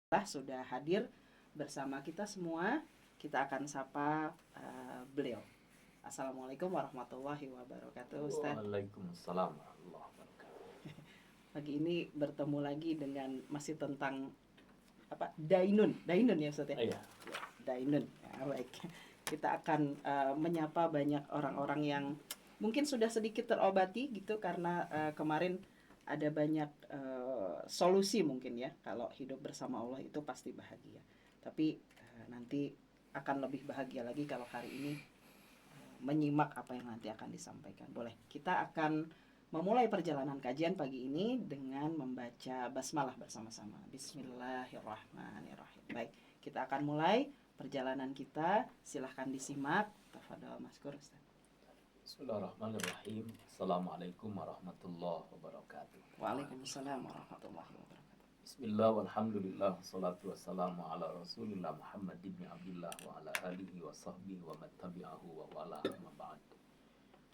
sudah hadir bersama kita semua. Kita akan sapa beliau. Assalamualaikum warahmatullahi wabarakatuh, Ustaz. Waalaikumsalam warahmatullahi wabarakatuh. Pagi ini bertemu lagi dengan masih tentang Dainun ya, Ustaz ya. Iya. Dainun. Ya, baik. Kita akan menyapa banyak orang-orang yang mungkin sudah sedikit terobati gitu karena kemarin ada banyak solusi mungkin ya, kalau hidup bersama Allah itu pasti bahagia. Tapi nanti akan lebih bahagia lagi kalau hari ini menyimak apa yang nanti akan disampaikan. Boleh, kita akan memulai perjalanan kajian pagi ini dengan membaca basmalah bersama-sama. Bismillahirrahmanirrahim. Baik, kita akan mulai perjalanan kita. Silahkan disimak. Tafadhol Maskur, Ustaz. Bismillahirrahmanirrahim. Assalamualaikum warahmatullahi wabarakatuh. Waalaikumsalam warahmatullahi wabarakatuh. Bismillah walhamdulillah. Salatu wassalamu ala rasulillah Muhammad ibn Abdullah wa ala alihi wa sahbihi wa mattabi'ahu wa wala amma ba'd.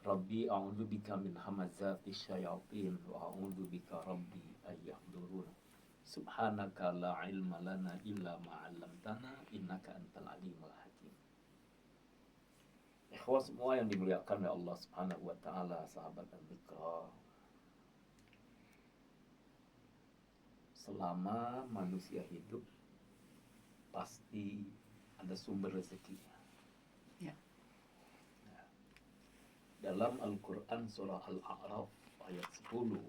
Rabbi a'udzu bika min hamazati syayatin wa a'udzu bika rabbi ayyahdurun. Subhanaka la ilma lana illa ma 'allamtana innaka antal alimul hakim. Ikhwah semua yang dimuliakan oleh Allah Subhanahu wa taala, sahabat dan dzikra. Selama manusia hidup pasti ada sumber rezekinya. Ya. Nah, dalam Al-Qur'an surah Al-A'raf ayat 10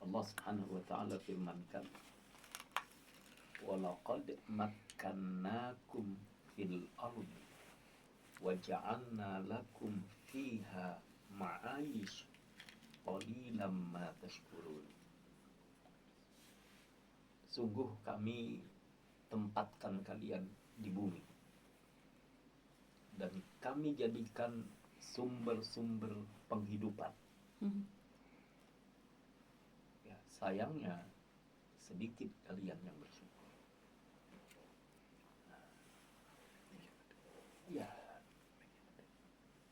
Allah Subhanahu wa taala firmankan, "Wa laqad makkannakum fil ardi waja'alna lakum fiha ma'ayish qalilan ma tashkurun." Sungguh kami tempatkan kalian di bumi dan kami jadikan sumber-sumber penghidupan. Ya, sayangnya sedikit kalian yang bersyukur. Ya,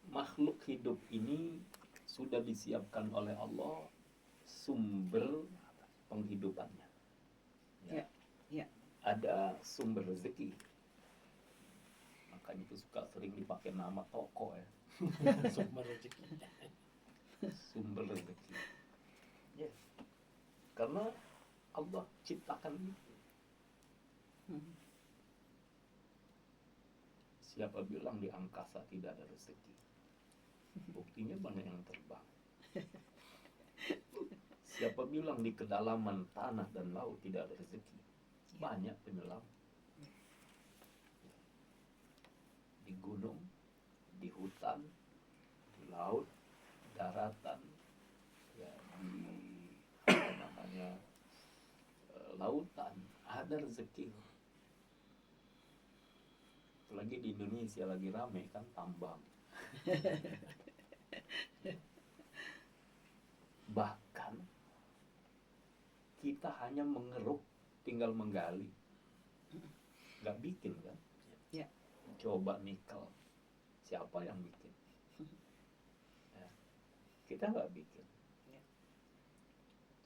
makhluk hidup ini sudah disiapkan oleh Allah sumber penghidupannya. Ya. Ada sumber rezeki. Makanya itu suka sering dipakai nama toko ya. Sumber rezeki. Sumber rezeki. Ya. Karena Allah ciptakan itu. Siapa bilang di angkasa tidak ada rezeki? Buktinya banyak yang terbang. Siapa bilang di kedalaman tanah dan laut tidak ada rezeki? Banyak penyelam. Di gunung, di hutan, di laut, daratan, ya, di lautan ada rezeki. Apalagi di Indonesia lagi rame kan tambang. Bahkan kita hanya mengeruk, tinggal menggali, nggak bikin kan? Ya. Coba nikel, siapa yang bikin? Ya. Kita nggak bikin. Ya.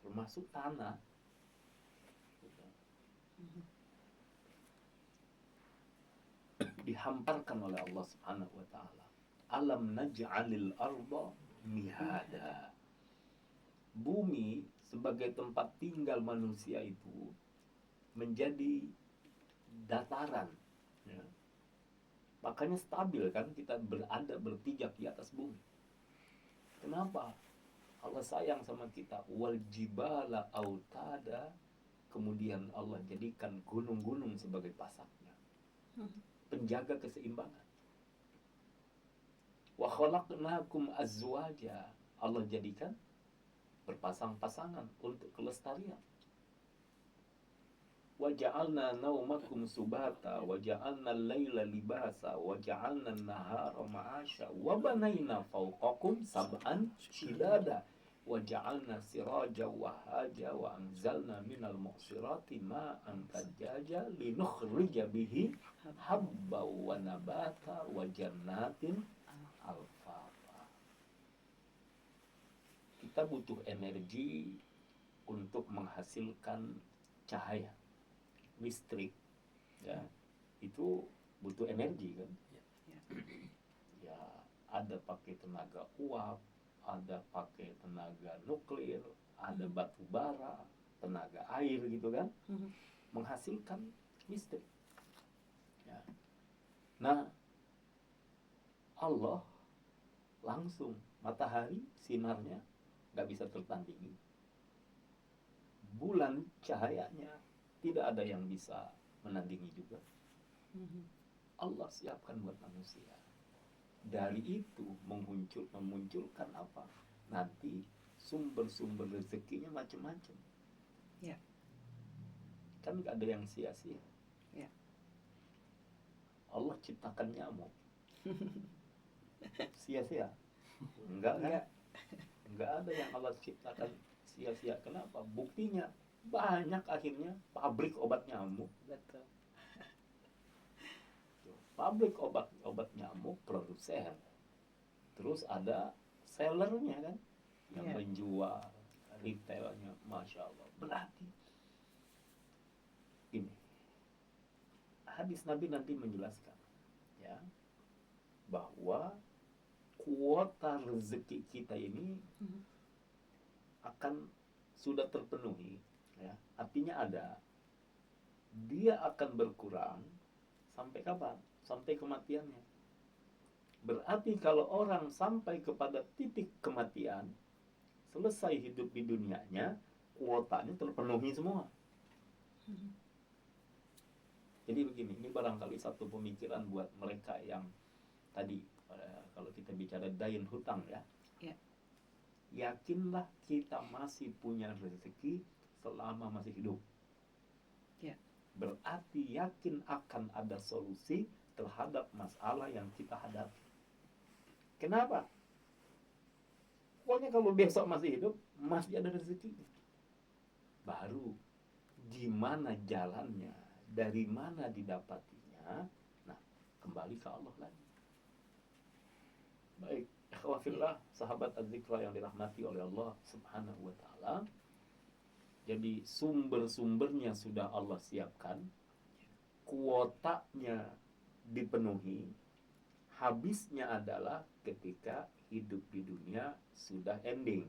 Termasuk tanah. Dihamparkan oleh Allah Subhanahu wa taala. Alam naj'alil arda mihada. Bumi sebagai tempat tinggal manusia itu menjadi dataran, ya. Makanya stabil kan kita berpijak di atas bumi. Kenapa? Allah sayang sama kita. Wal jibala autada. Kemudian Allah jadikan gunung-gunung sebagai pasaknya, penjaga keseimbangan. Wa khalaqnakum azwaja. Allah jadikan berpasang-pasangan untuk kelestarian. Wa ja'alna naumakum subata wa ja'alna al-laila libasa wa ja'alna an-nahara ma'asha wa banayna fawqakum sab'an shidada wa ja'alna siraja wa haja wa anzalna minal mu'sirati ma'an thajjaja linukhrija bihi habba wa nabata wa jannatin alfafa. Kita butuh energi untuk menghasilkan cahaya. listrik, ya itu butuh energi kan. Ya ada pakai tenaga uap, ada pakai tenaga nuklir, ada batu bara, tenaga air gitu kan, menghasilkan listrik. Ya. Nah, Allah langsung matahari sinarnya nggak bisa tertandingi. Bulan cahayanya tidak ada yang bisa menandingi juga. Allah siapkan buat manusia. Dari itu memunculkan apa? Nanti sumber-sumber rezekinya macam-macam. Ya. Kan nggak ada yang sia-sia. Ya. Allah ciptakan nyamuk. Sia-sia? Enggak kan? Enggak ada yang Allah ciptakan sia-sia. Kenapa? Buktinya banyak akhirnya pabrik obat nyamuk. Betul. Pabrik obat nyamuk produsen. Terus ada sellernya kan, yang menjual, retailnya, masya Allah. Berarti ini hadis Nabi nanti menjelaskan, ya, bahwa kuota rezeki kita ini akan sudah terpenuhi, ya. Artinya ada, dia akan berkurang sampai kapan? Sampai kematiannya. Berarti kalau orang sampai kepada titik kematian, selesai hidup di dunianya, kuotanya terpenuhi semua. Jadi begini, ini barangkali satu pemikiran buat mereka yang tadi, kalau kita bicara dain hutang ya, yakinlah kita masih punya rezeki selama masih hidup. Berarti yakin akan ada solusi terhadap masalah yang kita hadapi. Kenapa? Pokoknya kalau besok masih hidup, masih ada rezeki. Baru gimana jalannya, dari mana didapatinya, nah kembali ke Allah lagi. Baik, ikhwafillah, sahabat az-zikra yang dirahmati oleh Allah Subhanahu wa taala. Jadi sumber-sumbernya sudah Allah siapkan, kuotanya dipenuhi, habisnya adalah ketika hidup di dunia sudah ending.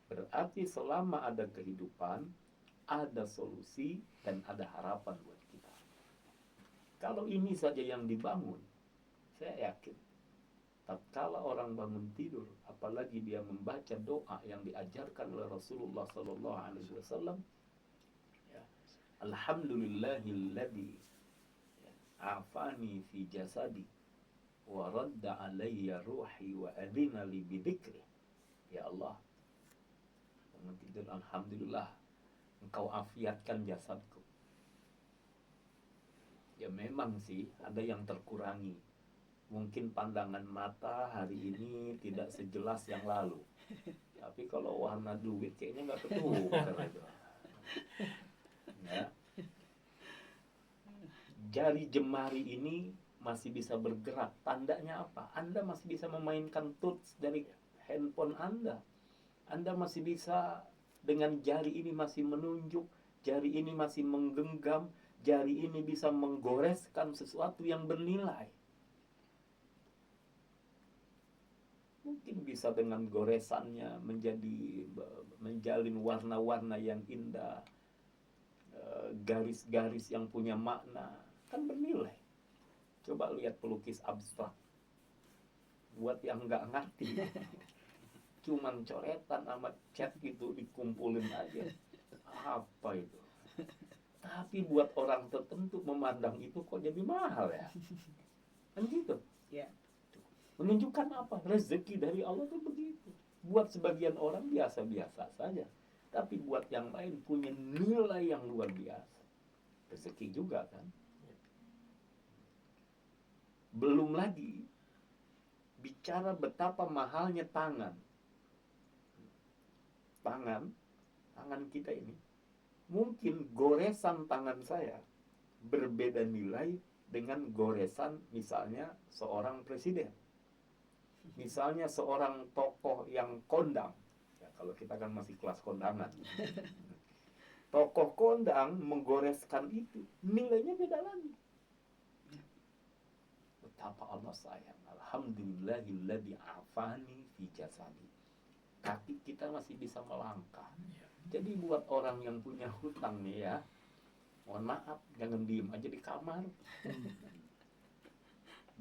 Berarti selama ada kehidupan, ada solusi dan ada harapan buat kita. Kalau ini saja yang dibangun, saya yakin tatkala orang bangun tidur, apalagi dia membaca doa yang diajarkan oleh Rasulullah sallallahu alaihi wasallam, ya, alhamdulillahilladzi afani fi jasadi wa radda alayya ruhi wa adina li bidzikri. Ya Allah, bangun tidur, alhamdulillah engkau afiatkan jasadku. Ya memang sih ada yang terkurangi. Mungkin pandangan mata hari ini tidak sejelas yang lalu. Tapi kalau warna duit kayaknya nggak ketukar itu. Ya. Jari jemari ini masih bisa bergerak. Tandanya apa? Anda masih bisa memainkan tools dari handphone Anda. Anda masih bisa dengan jari ini masih menunjuk, jari ini masih menggenggam, jari ini bisa menggoreskan sesuatu yang bernilai. Mungkin bisa dengan goresannya menjalin warna-warna yang indah, garis-garis yang punya makna, kan bernilai. Coba lihat pelukis abstrak, buat yang nggak ngerti, cuman coretan sama cat gitu dikumpulin aja, apa itu? Tapi buat orang tertentu memandang itu kok jadi mahal ya, kan gitu. Menunjukkan apa? Rezeki dari Allah itu begitu. Buat sebagian orang biasa-biasa saja, tapi buat yang lain punya nilai yang luar biasa. Rezeki juga kan. Belum lagi bicara betapa mahalnya tangan kita ini. Mungkin goresan tangan saya berbeda nilai dengan goresan misalnya seorang presiden, misalnya seorang tokoh yang kondang. Ya, kalau kita kan masih kelas kondangan. Tokoh kondang menggoreskan itu, nilainya beda lagi. Betapa Allah sayang. Alhamdulillahilladzi afani fi jasadi. Kaki kita masih bisa melangkah. Jadi buat orang yang punya hutang nih ya, mohon maaf, jangan diem aja di kamar.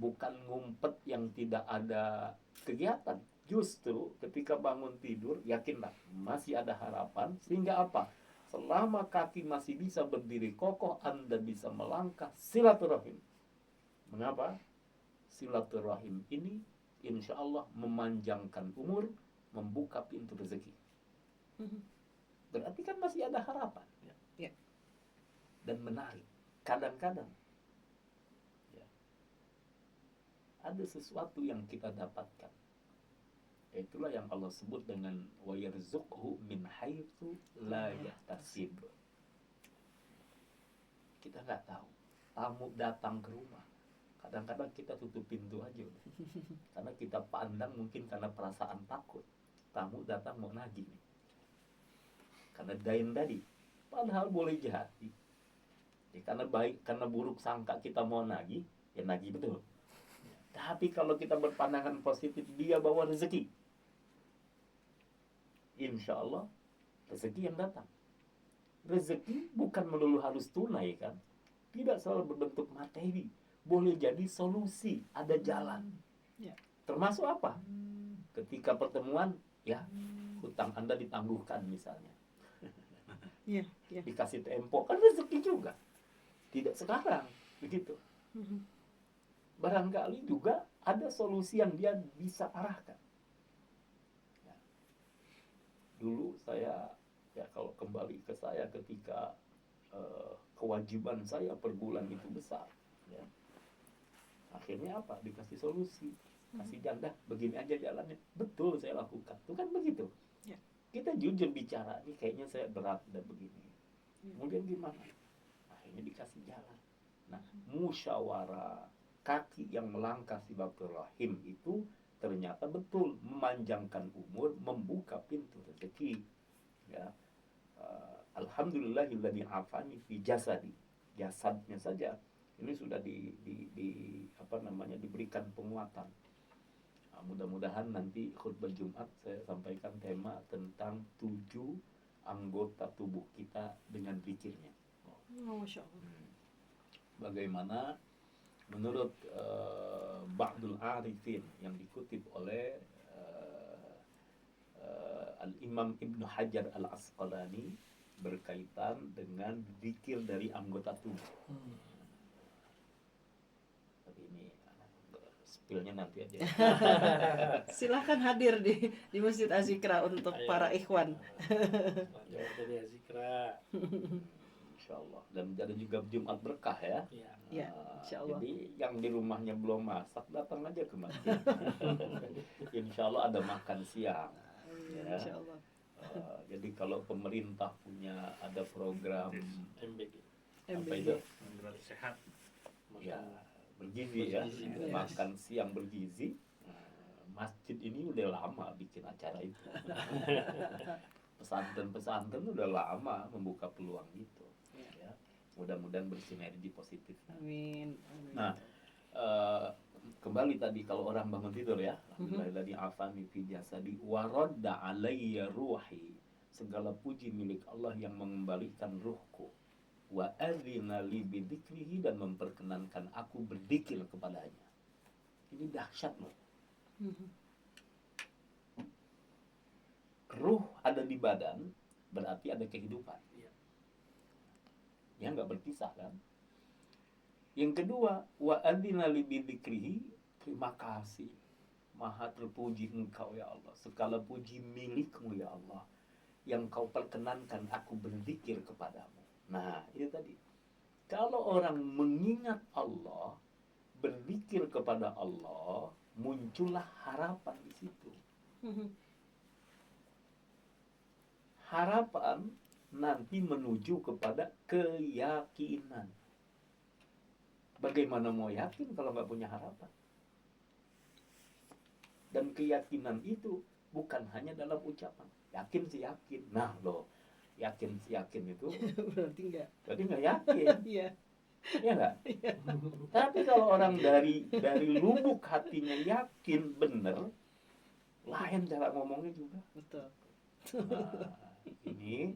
Bukan ngumpet yang tidak ada kegiatan. Justru ketika bangun tidur, yakinlah masih ada harapan. Sehingga apa? Selama kaki masih bisa berdiri kokoh, Anda bisa melangkah silaturahim. Mengapa? Silaturahim ini insya Allah memanjangkan umur, membuka pintu rezeki. Berarti kan masih ada harapan. Ya. Dan menarik. Kadang-kadang ya, ada sesuatu yang kita dapatkan. Itulah yang Allah sebut dengan wa yarzuqhu min haitsu la yahtasib. Kita nggak tahu. Tamu datang ke rumah, kadang-kadang kita tutup pintu aja udah. Karena kita pandang mungkin karena perasaan takut. Tamu datang mau nagih nih. Karena dain tadi. Padahal boleh jadi. Ya, karena baik, karena buruk sangka kita mau nagih, ya nagih betul. Tapi kalau kita berpandangan positif, dia bawa rezeki. Insya Allah rezeki yang datang. Rezeki bukan melulu harus tunai kan. Tidak selalu berbentuk materi. Boleh jadi solusi, ada jalan. Ya. Termasuk apa? Ketika pertemuan, ya hutang Anda ditangguhkan misalnya. Ya, ya. Dikasih tempo, kan rezeki juga. Tidak sekarang, begitu. Barangkali juga ada solusi yang dia bisa arahkan. Ya. Dulu saya, ya kalau kembali ke saya ketika kewajiban saya per bulan itu besar, ya. Akhirnya apa? Dikasih solusi, kasih janda, begini aja jalannya. Betul saya lakukan. Itu kan begitu. Ya. Kita jujur bicara, nih kayaknya saya berat dan begini. Ya. Kemudian gimana? Akhirnya dikasih jalan. Nah, musyawarah kaki yang melangkah silaturahim itu ternyata betul memanjangkan umur, membuka pintu rezeki. Ya. Alhamdulillahilladzi afani fi jasadi. Jasadnya saja ini sudah diberikan penguatan. Nah, mudah-mudahan nanti khutbah Jumat saya sampaikan tema tentang 7 anggota tubuh kita dengan zikirnya. Masya Allah. Bagaimana menurut Ba'dul Arifin yang dikutip oleh Al-Imam Ibnu Hajar Al-Asqalani berkaitan dengan zikir dari anggota tubuh. Tapi ini spillnya nanti aja. Silahkan hadir di Masjid Azikra untuk para ikhwan. Dari Azikra. Insya Allah. Dan ada juga Jumat berkah ya. Ya, insya Allah. Jadi yang di rumahnya belum masak datang aja ke masjid. Insya Allah ada makan siang. Ya. Insya Allah. Jadi kalau pemerintah punya ada program MBG. apa itu? Berarti sehat. Ya, bergizi ya. Bergizi. Makan siang bergizi. Masjid ini udah lama bikin acara itu. Pesantren-pesantren udah lama membuka peluang itu. Ya. Mudah-mudahan bersinergi positif. Amin. Amin. Nah, kembali tadi kalau orang bangun tidur ya, alhamdulilladzi afani fi jasadi wa radda alayya ruhi. Segala puji milik Allah yang mengembalikan ruhku. Wa adzina li bidzikrihi, dan memperkenankan aku berzikir kepadanya. Ini dahsyat loh. Ruh ada di badan, berarti ada kehidupan. Ya nggak berpisah kan? Yang kedua, wa adzina li bidzikrihi, terima kasih. Maha terpuji Engkau ya Allah. Segala puji milikmu ya Allah, yang Kau perkenankan aku berzikir kepadamu. Nah, itu tadi. Kalau orang mengingat Allah, berzikir kepada Allah, muncullah harapan di situ. Harapan nanti menuju kepada keyakinan. Bagaimana mau yakin kalau nggak punya harapan? Dan keyakinan itu bukan hanya dalam ucapan. Yakin sih yakin. Nah loh, yakin itu Berarti enggak. berarti nggak yakin, Iya. ya nggak? Tapi kalau orang dari lubuk hatinya yakin bener, lain cara ngomongnya juga. Betul. Nah, ini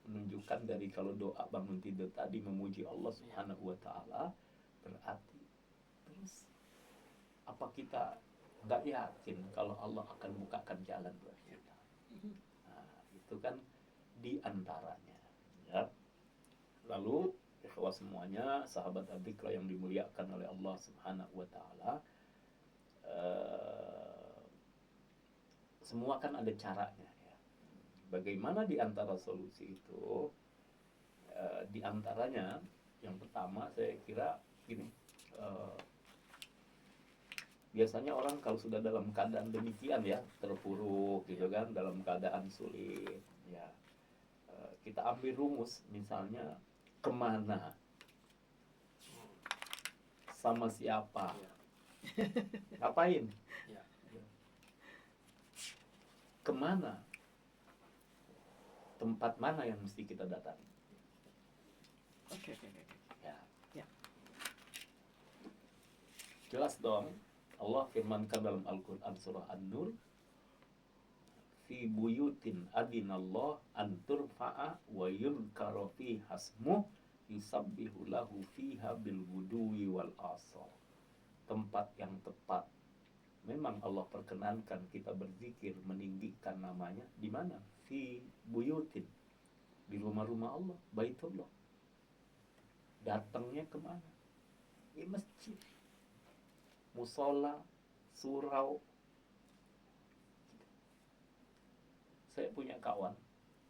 menunjukkan dari kalau doa bangun tidur tadi memuji Allah Subhanahu wa taala, berarti terus apa kita nggak yakin kalau Allah akan bukakan jalan buat kita? Nah, itu kan di antaranya, ya. Lalu ikhwah semuanya, sahabat Adzikra yang dimuliakan oleh Allah Subhanahu wa taala, semua kan ada caranya, ya. Bagaimana di antara solusi itu? Di antaranya yang pertama saya kira gini, biasanya orang kalau sudah dalam keadaan demikian ya, terpuruk gitu kan, dalam keadaan sulit, ya, kita ambil rumus misalnya kemana, sama siapa, Ya. ngapain, Ya. kemana, tempat mana yang mesti kita datangi. Oke. Ya. Ya. Jelas dong, Allah firmankan dalam Al-Quran surah An-Nur, fi buyutin adinallah an turfa'a wa yudhkara fi hasmuh yusabbihu lahu fiha bil guduwi wal asar. Tempat yang tepat memang Allah perkenankan kita berzikir, meninggikan namanya. Di mana? Fi buyutin, di rumah-rumah Allah, Baitullah. Datangnya kemana? Di masjid, musola, surau. Saya punya kawan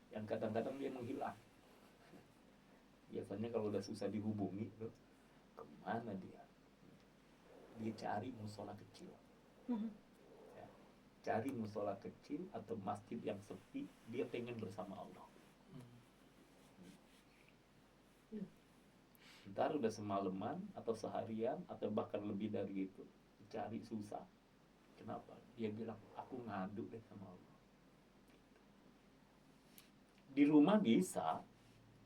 yang kadang-kadang dia menghilang. Biasanya kalau udah susah dihubungi, loh, kemana dia? Dia cari musola kecil. Ya, cari musola kecil atau masjid yang sepi, dia pengen bersama Allah. Ntar udah semalaman atau seharian atau bahkan lebih dari itu, cari susah. Kenapa? Dia bilang, aku ngadu deh sama Allah. Di rumah bisa,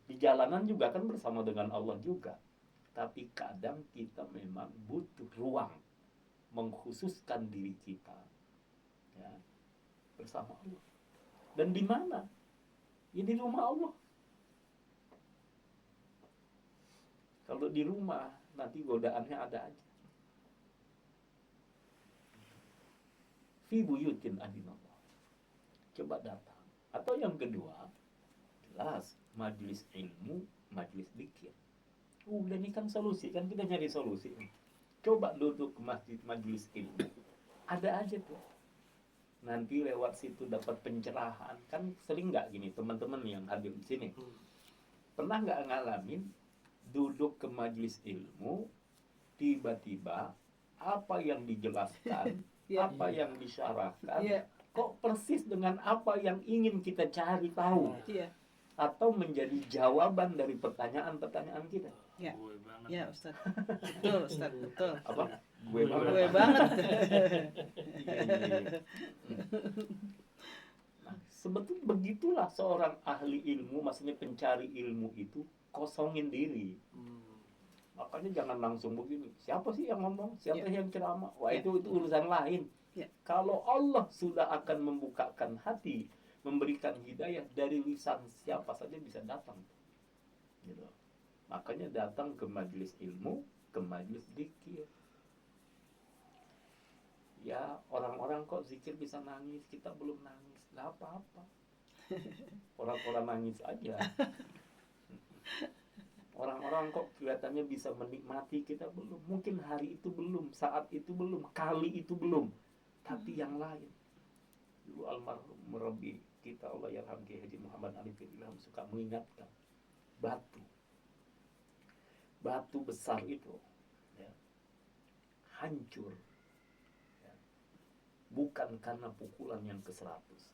di jalanan juga kan bersama dengan Allah juga. Tapi kadang kita memang butuh ruang mengkhususkan diri kita, ya, bersama Allah. Dan di mana? Ya di rumah Allah. Kalau di rumah nanti godaannya ada aja. Fi buyutin adinallah. Coba datang. Atau yang kedua, jelas majelis ilmu, majelis dzikir. Udah ini kan solusi, kan kita nyari solusi. Coba duduk ke masjid majelis ilmu. Ada aja tuh. Nanti lewat situ dapat pencerahan. Kan sering nggak gini teman-teman yang hadir di sini? Pernah nggak ngalamin duduk ke majelis ilmu, tiba-tiba apa yang dijelaskan, Iya. apa yang disyarahkan, Iya. kok persis dengan apa yang ingin kita cari tahu, Iya. atau menjadi jawaban dari pertanyaan-pertanyaan kita. Ya. Gue banget. Ya, Ustaz. Betul, Ustaz. Betul. Apa? Gue banget. Gue banget. Iya. Nah, sebetulnya begitulah seorang ahli ilmu, maksudnya pencari ilmu itu kosongin diri. Makanya jangan langsung begini. Siapa sih yang ngomong? Siapa Ya. yang ceramah? Wah, Ya. itu urusan lain. Ya. Kalau Allah sudah akan membukakan hati, memberikan hidayah, dari lisan siapa saja bisa datang. Gitu. Makanya datang ke majelis ilmu, ke majelis zikir. Ya, orang-orang kok zikir bisa nangis, kita belum nangis. Nggak apa-apa. Orang-orang nangis aja. Orang-orang kok kelihatannya bisa menikmati, kita belum. Mungkin hari itu belum, saat itu belum, kali itu belum. Tapi yang lain. Dulu almarhum murabi kita, Allah yarham, Kiai Haji Muhammad Arif Ilham, suka mengingatkan batu besar itu, ya, hancur, ya, bukan karena pukulan yang ke-100.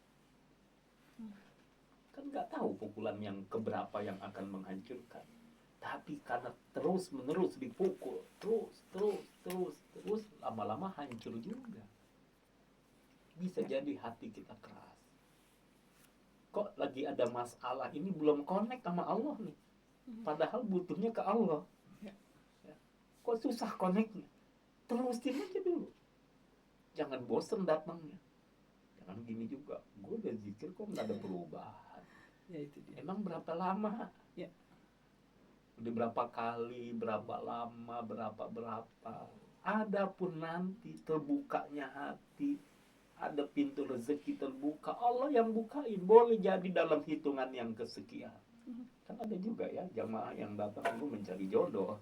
Kan nggak tahu pukulan yang keberapa yang akan menghancurkan, tapi karena terus menerus dipukul, terus lama-lama hancur juga. Bisa jadi hati kita keras. kok lagi ada masalah ini belum connect sama Allah nih. Padahal butuhnya ke Allah. Ya. Ya. Kok susah connectnya? Terusin aja dulu. Jangan bosen datangnya. Jangan gini juga. Gue udah zikir kok nggak ada perubahan. Ya itu dia. Emang berapa lama? Ya. Udah berapa kali, berapa lama, berapa. Adapun nanti terbukanya hati, ada pintu rezeki terbuka, Allah yang bukain. Boleh jadi dalam hitungan yang kesekian. Kan ada juga ya jamaah yang datang dulu mencari jodoh.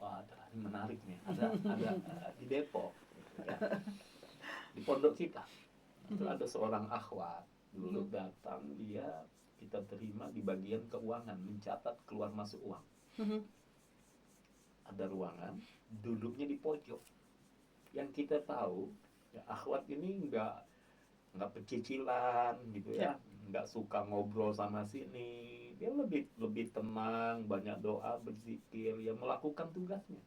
Oh, ada ini menarik nih. Ada di Depok, ya. Di pondok kita. Itu ada seorang akhwat dulu datang, dia kita terima di bagian keuangan, mencatat keluar masuk uang. Ada ruangan, duduknya di pojok. Yang kita tahu, ya, akhwat ini nggak pecicilan gitu ya, nggak suka ngobrol sama sini. Dia lebih tenang, banyak doa, berzikir, ya melakukan tugasnya.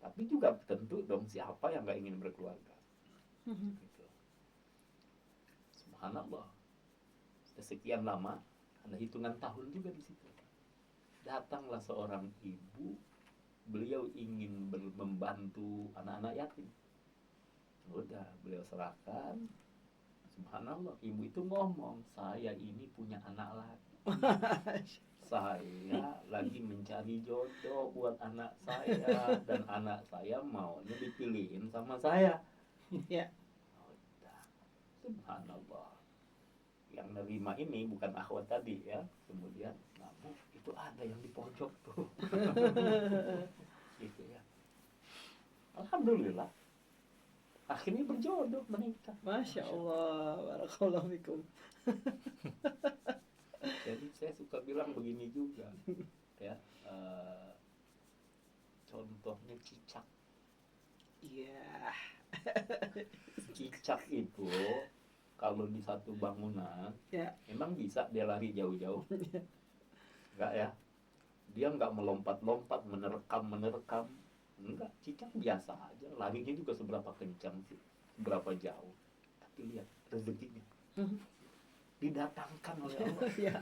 Tapi juga tentu dong siapa yang nggak ingin berkeluarga. Gitu. Subhanallah. Sekian lama, ada hitungan tahun juga di situ. Datanglah seorang ibu, beliau ingin membantu anak-anak yatim. Udah, beliau serahkan. Subhanallah, ibu itu ngomong, saya ini punya anak lagi. Saya lagi mencari jodoh buat anak saya, dan anak saya maunya dipilihin sama saya. Ya. Udah. Subhanallah. Yang nerima ini bukan akhwat tadi ya. Kemudian, namun itu ada yang di pojok tuh. Gitu ya. Alhamdulillah. Akhirnya berjodoh menikah. Masya Allah, barakallahu fikum. Jadi saya suka bilang begini juga, ya. Contohnya cicak. Iya. Cicak itu kalau di satu bangunan, Ya. memang bisa dia lari jauh-jauh. Enggak ya? Dia enggak melompat-lompat, menerkam. Enggak, cicak biasa aja. Larinya juga seberapa kencang sih, seberapa jauh. Tapi lihat rezekinya didatangkan oleh Allah. Ya.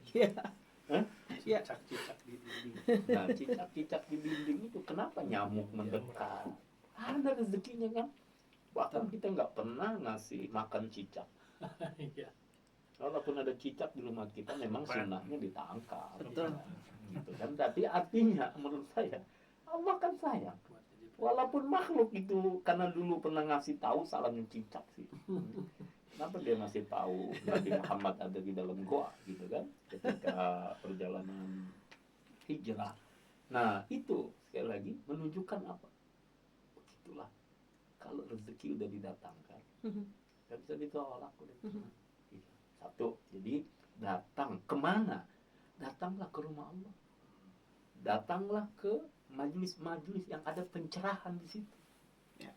Ya. Hah? Ya. Cicak-cicak di dinding. Nah, cicak-cicak di dinding itu kenapa nyamuk mendekat? Ada rezekinya kan? Bahkan kita nggak pernah ngasih makan cicak. Iya. Walaupun ada cicak di rumah kita, memang sunnahnya ditangkap. Betul. Gitu kan? Tapi artinya menurut saya, Allah kan sayang. Walaupun makhluk itu, karena dulu pernah ngasih tahu salahnya cicak sih. Kenapa dia ngasih tahu Nabi Muhammad ada di dalam goa gitu kan? Ketika perjalanan hijrah. Nah itu sekali lagi menunjukkan apa? Begitulah. Kalau rezeki udah didatangkan, nggak bisa ditolak. Satu, jadi datang kemana? Datanglah ke rumah Allah. Datanglah ke majelis-majelis yang ada pencerahan di situ. Ya.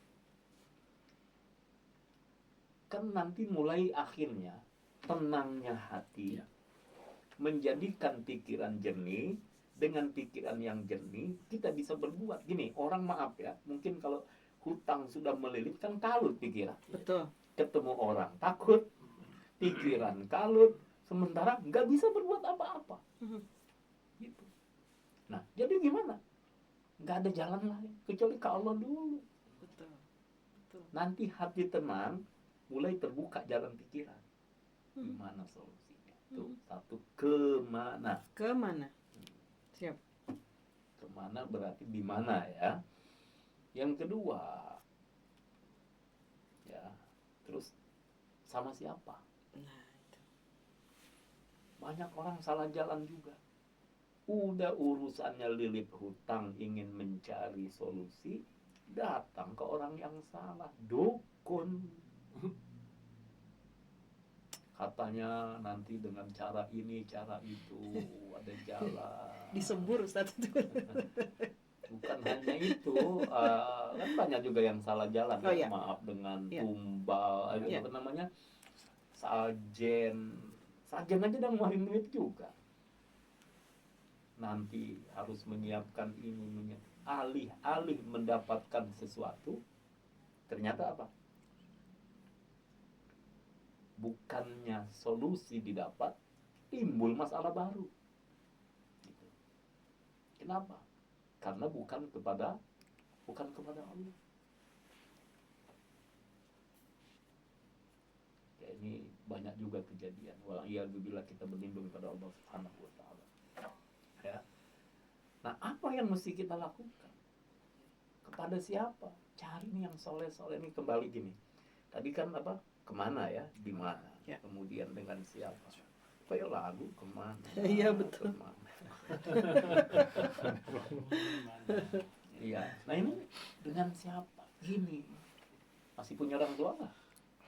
Kan nanti mulai akhirnya tenangnya hati, Ya. menjadikan pikiran jernih. Dengan pikiran yang jernih kita bisa berbuat. Gini, orang maaf ya, mungkin kalau hutang sudah melilit kan kalut pikiran. Betul. Ketemu orang takut, pikiran kalut, sementara nggak bisa berbuat apa-apa. Gitu. Nah, jadi gimana? Nggak ada jalan lain kecuali ke Allah dulu. Betul. Betul. Nanti hati tenang, mulai terbuka jalan pikiran. Gimana solusinya? Tuh, satu, kemana? Kemana? Siap. Kemana berarti di mana ya? Yang kedua, ya, terus sama siapa? Nah, itu. Banyak orang salah jalan juga. Udah urusannya lilit hutang, ingin mencari solusi, datang ke orang yang salah, dukun. Katanya nanti dengan cara ini, cara itu, ada jalan. Disebur Ustaz itu. Bukan hanya itu, kan banyak juga yang salah jalan. Oh, iya. Maaf, dengan Iya. tumbal, Iya. apa namanya, sajen aja udah ngeluarin duit juga. Nanti harus menyiapkan ini, alih-alih mendapatkan sesuatu, ternyata apa? bukannya solusi didapat, timbul masalah baru. Gitu. Kenapa? Karena bukan kepada Allah. Ya, ini banyak juga kejadian. Wala'iyadzubillah, kita berlindung kepada Allah Subhanahu wa taala. Ya. Nah, apa yang mesti kita lakukan? Kepada siapa? Cari nih yang soleh-soleh. Ini kembali gini. Tadi kan apa? Kemana ya? Di mana? Ya. Kemudian dengan siapa? Kayak lagu kemana? Iya, betul. Kemana? Iya. Nah, ini dengan siapa? Gini. Masih punya orang tua nggak?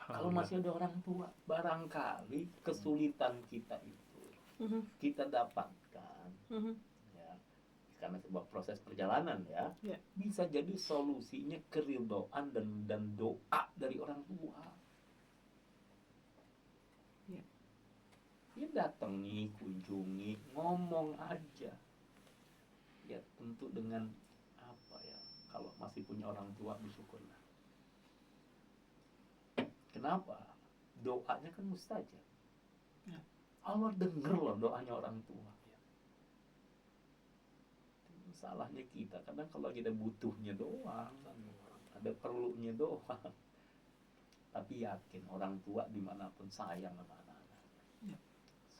Kalau masih ada orang tua, barangkali kesulitan kita itu kita dapatkan, ya, karena sebuah proses perjalanan ya, Ya. bisa jadi solusinya keridhaan dan doa dari orang tua. Ya. Ya, datangi, kunjungi, ngomong aja. Ya, tentu dengan apa ya? Kalau masih punya orang tua, bersyukurlah. Kenapa? Doanya kan mustajab. Ya. Allah denger loh doanya orang tua. Salahnya kita, kadang kalau kita butuhnya doang, ada perlunya doang. Tapi yakin orang tua dimanapun sayang sama anak-anak. Ya.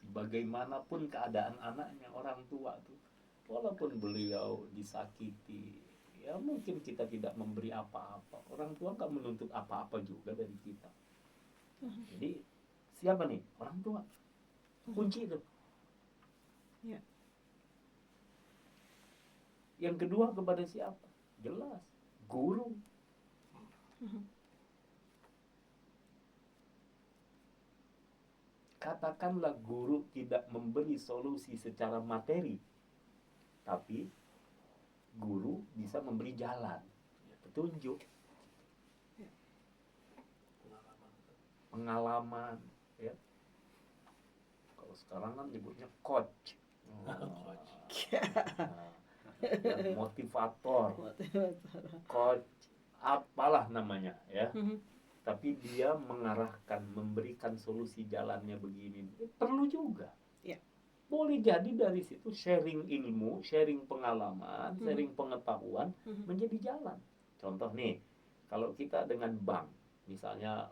Sebagaimanapun keadaan anaknya, orang tua tuh, walaupun beliau disakiti, ya mungkin kita tidak memberi apa-apa. Orang tua nggak menuntut apa-apa juga dari kita. Jadi siapa nih? Orang tua. Kunci itu. Ya. Yang kedua kepada siapa? Jelas, guru. Katakanlah guru tidak memberi solusi secara materi, tapi guru bisa memberi jalan, petunjuk, pengalaman, ya. Kalau sekarang kan nyebutnya coach, ya, motivator, coach, apalah namanya, ya. Tapi dia mengarahkan, memberikan solusi jalannya begini, perlu juga. Ya. Boleh jadi dari situ sharing ilmu, sharing pengalaman, sharing pengetahuan menjadi jalan. Contoh nih, kalau kita dengan bank, misalnya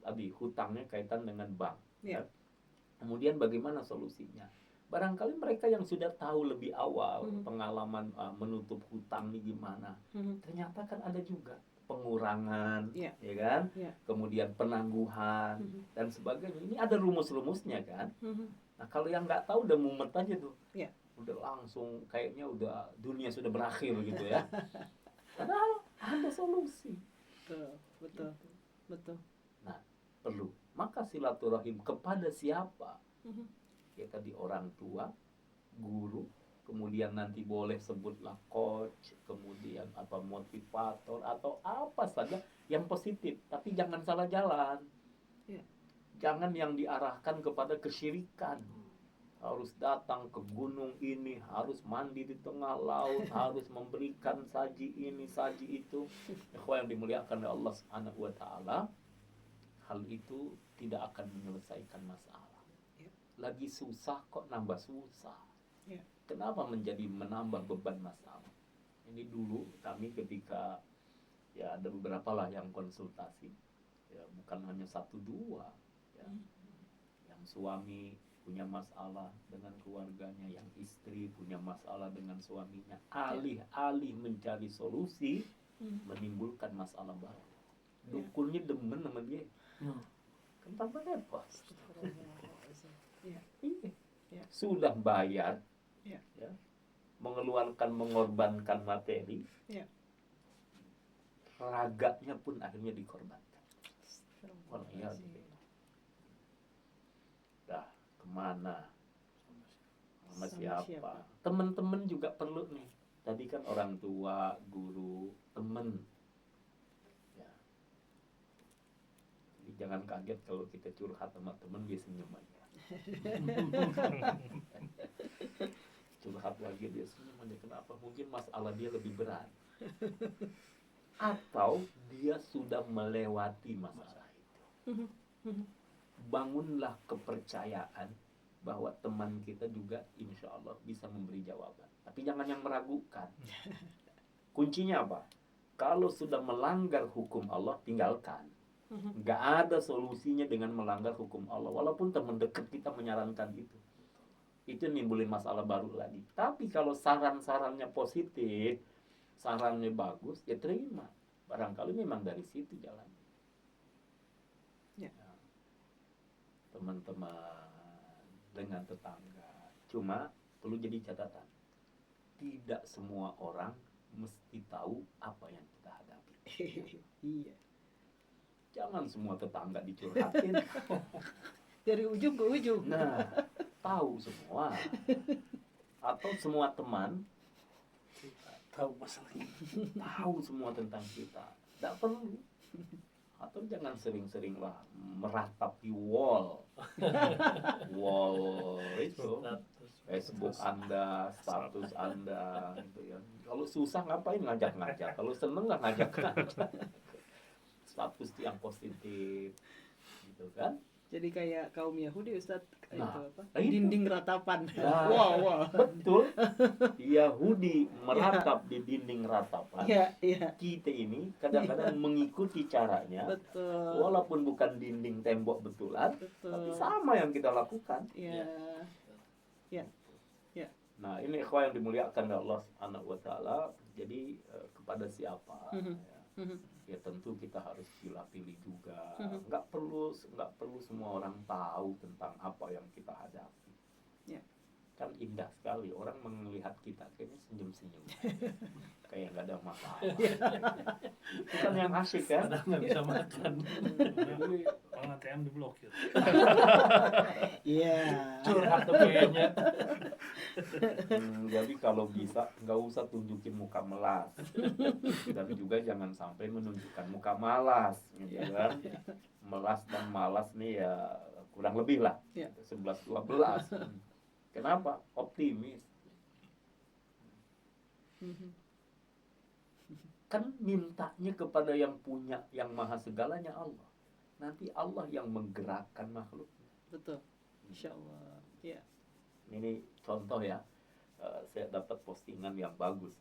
tadi hutangnya kaitan dengan bank, Ya. kemudian bagaimana solusinya? Barangkali mereka yang sudah tahu lebih awal pengalaman menutup hutang ini gimana, ternyata kan ada juga pengurangan, Ya. ya kan? Ya. Kemudian penangguhan dan sebagainya. Ini ada rumus-rumusnya kan? Nah, kalau yang nggak tahu udah mumet aja tuh, Ya. udah langsung kayaknya udah dunia sudah berakhir gitu ya. Padahal ada solusi. Betul, betul, Gitu. betul. Nah, perlu. Maka silaturahim kepada siapa? Ya tadi orang tua, guru, kemudian nanti boleh sebutlah coach, kemudian apa motivator atau apa saja yang positif, tapi jangan salah jalan. Ya. Jangan yang diarahkan kepada kesyirikan. Harus datang ke gunung ini, harus mandi di tengah laut, harus memberikan saji ini, saji itu. Ikhwan yang dimuliakan oleh Allah Subhanahu wa taala, hal itu tidak akan menyelesaikan masalah. Ya. Lagi susah kok nambah susah. Ya. Kenapa menjadi menambah beban masalah? Ini dulu kami ketika ya ada beberapa lah yang konsultasi, ya bukan hanya satu dua, ya. Yang suami punya masalah dengan keluarganya, yang istri punya masalah dengan suaminya, alih-alih mencari solusi menimbulkan masalah baru. Dukunnya demen sama dia, kan tambah repot. Ya. Iya. Ya. Sudah bayar, Ya. ya, mengeluarkan, mengorbankan materi, Ya. raganya pun akhirnya dikorbankan. Wallahi. Dah kemana? Sama siapa? Teman-teman juga perlu nih. Tadi kan orang tua, guru, teman. Ya. Jadi jangan kaget kalau kita curhat sama teman dia senyum aja. Curhat lagi dia senyum aja. Kenapa? Mungkin masalah dia lebih berat. Atau dia sudah melewati masalah itu. bangunlah kepercayaan bahwa teman kita juga insya Allah bisa memberi jawaban. Tapi jangan yang meragukan. Kuncinya apa? Kalau sudah melanggar hukum Allah, tinggalkan. Nggak ada solusinya dengan melanggar hukum Allah. Walaupun teman dekat kita menyarankan itu nimbulin masalah baru lagi. Tapi kalau saran-sarannya positif, sarannya bagus, ya terima. Barangkali memang dari situ jalan. Ya. Nah, teman-teman dengan tetangga. Cuma perlu jadi catatan. Tidak semua orang mesti tahu apa yang kita hadapi. Iya. Jangan semua tetangga dicurhatin. Dari ujung ke ujung. Nah, tahu semua. Atau semua teman Tahu masalahnya. tahu semua tentang kita. Tidak perlu. Atau jangan sering-sering lah meratap di wall itu Facebook Anda, status Anda gitu ya. Kalau susah ngapain ngajak-ngajak, kalau seneng nggak ngajak-ngajak. Status yang positif gitu kan. Jadi kayak kaum Yahudi Ustadz, Nah, itu apa? itu. Dinding ratapan. Nah, Wow. betul. Yahudi meratap di dinding ratapan. Iya, iya. Kita ini kadang-kadang mengikuti caranya. Betul. Walaupun bukan dinding tembok betulan, tapi Betul. sama yang kita lakukan. Iya. Iya. Iya. Nah, ini ikhwan yang dimuliakan oleh Allah Subhanahu wa taala. Jadi kepada siapa? Mhm. Ya. Mhm. Ya tentu kita harus pilih-pilih juga. Mhm. Nggak perlu semua orang tahu tentang apa yang kita hadapi. Ya. Kan indah sekali orang melihat kita kayaknya senyum-senyum. Kayak nggak ada masalah. Itu kan yang asik kan? Padahal nggak bisa makan. Jadi orang ATM diblokir. Iya. Curhat tuh kayaknya. Jadi kalau bisa nggak usah tunjukin muka melas, dan juga jangan sampai menunjukkan muka malas, gitu kan? Melas dan malas nih ya kurang lebih lah, Ya. 11-12. Kenapa? Optimis. Mhm. Kan mintanya kepada yang punya, yang maha segalanya Allah. Nanti Allah yang menggerakkan makhluknya. Betul. Insya Allah. Iya. Ini contoh ya, saya dapat postingan yang bagus.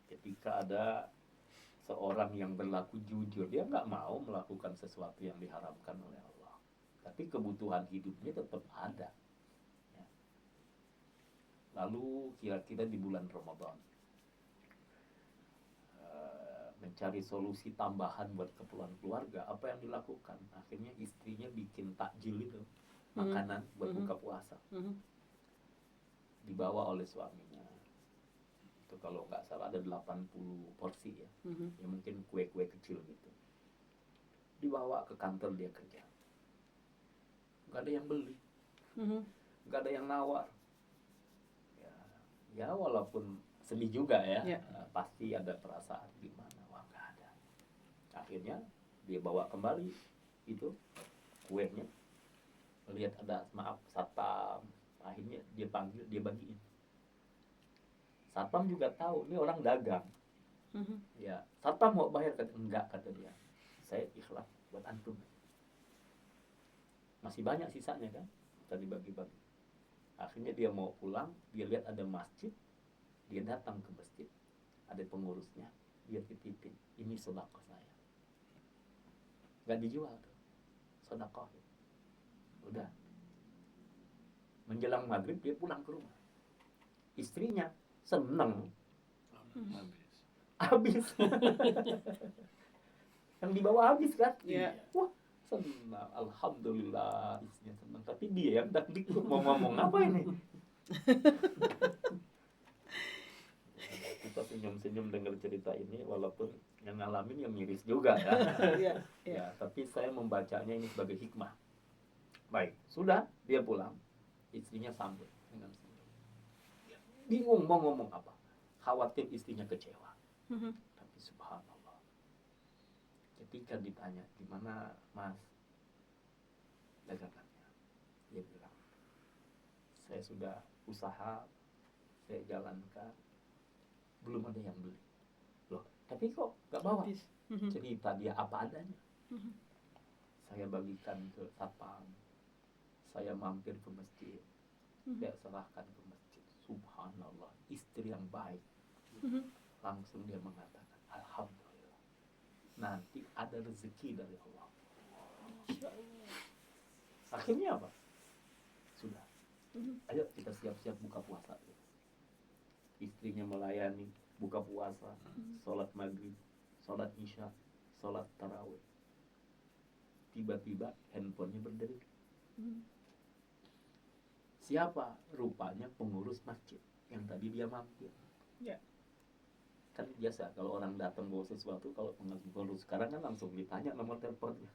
Ketika ada seorang yang berlaku jujur, dia nggak mau melakukan sesuatu yang diharamkan oleh Allah. Tapi kebutuhan hidupnya tetap ada. Ya. Lalu kira-kira di bulan Ramadan, mencari solusi tambahan buat keperluan keluarga, apa yang dilakukan? Akhirnya istrinya bikin takjil itu, makanan buat buka puasa. Mhm. Dibawa oleh suaminya. Itu kalau nggak salah ada 80 porsi ya. Mhm. Ya mungkin kue-kue kecil gitu. Dibawa ke kantor dia kerja. Nggak ada yang beli, Mhm. nggak ada yang nawar. Ya walaupun sedih juga ya, Ya. pasti ada perasaan gimana, wah nggak ada. Akhirnya dia bawa kembali itu kuenya. Lihat ada maaf satpam, akhirnya dia panggil, dia bagiin. Satpam juga tahu ini orang dagang. Mhm. Ya, satpam mau bayar, kata enggak, kata dia. Saya ikhlas buat antum. Masih banyak sisanya kan, tadi bagi-bagi. Akhirnya dia mau pulang, dia lihat ada masjid, dia datang ke masjid, ada pengurusnya, dia titipin, ini sedekah saya. Nggak dijual tuh, sedekah. Udah. Menjelang maghrib dia pulang ke rumah. Istrinya seneng, habis. Yang dibawa habis kan? Iya. Wah, senang. Alhamdulillah istrinya senang. Tapi dia yang tadi mau ngomong apa ini? Kita senyum-senyum dengar cerita ini, walaupun yang ngalamin yang miris juga ya. Iya. Iya. Ya, tapi saya membacanya ini sebagai hikmah. Baik, sudah dia pulang, istrinya sambut dengan senyum. Bingung mau ngomong apa, khawatir istrinya kecewa. Mhm. Tapi subhanallah, ketika ditanya gimana mas dagangannya, dia bilang saya sudah usaha, saya jalankan, belum ada yang beli. Loh, tapi kok nggak bawa? Habis. Mhm. Cerita dia apa adanya. Mhm. saya bagikan ke satpam, saya mampir ke masjid, saya serahkan ke masjid. Subhanallah, istri yang baik. Langsung dia mengatakan, alhamdulillah, nanti ada rezeki dari Allah. Akhirnya apa? Sudah, ayo kita siap-siap buka puasa. Istrinya melayani, buka puasa, sholat maghrib, sholat isya, sholat tarawih. Tiba-tiba handphonenya berdering. Siapa? Rupanya pengurus masjid yang tadi dia mampir. Ya. Kan biasa kalau orang datang bawa sesuatu, kalau pengurus sekarang kan langsung ditanya nomor teleponnya.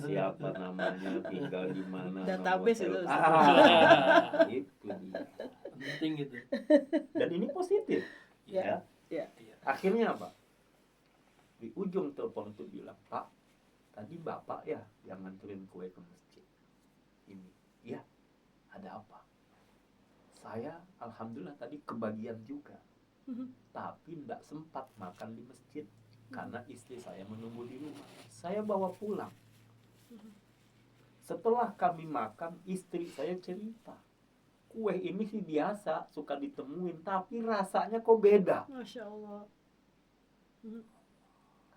Siapa namanya, tinggal di mana, Database itu. Itu dia. Penting gitu. Dan ini positif. Ya. Ya. Iya. Akhirnya apa? Di ujung telepon itu bilang, Pak, tadi Bapak ya yang nganterin kue ke masjid. Ini, ya, ada apa? Saya alhamdulillah tadi kebagian juga. Tapi tidak sempat makan di masjid karena istri saya menunggu di rumah. Saya bawa pulang. Setelah kami makan, istri saya cerita, kue ini sih biasa suka ditemuin, tapi rasanya kok beda. Masya Allah.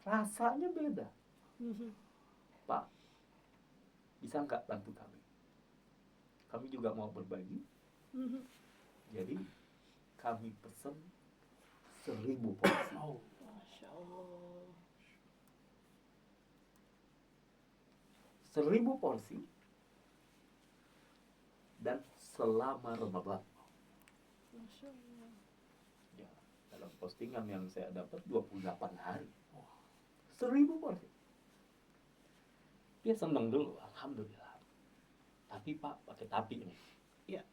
Rasanya beda. Pak, bisa nggak bantu kami? Kami juga mau berbagi. Jadi kami pesen 1000 porsi. Oh, Masya Allah. 1000 porsi. Dan selama Ramadan. Masya Allah. Ya, dalam postingan yang saya dapat 28 hari. 1000 porsi. Dia senang dulu, alhamdulillah. Tapi Pak, pakai tapi nih. Ya.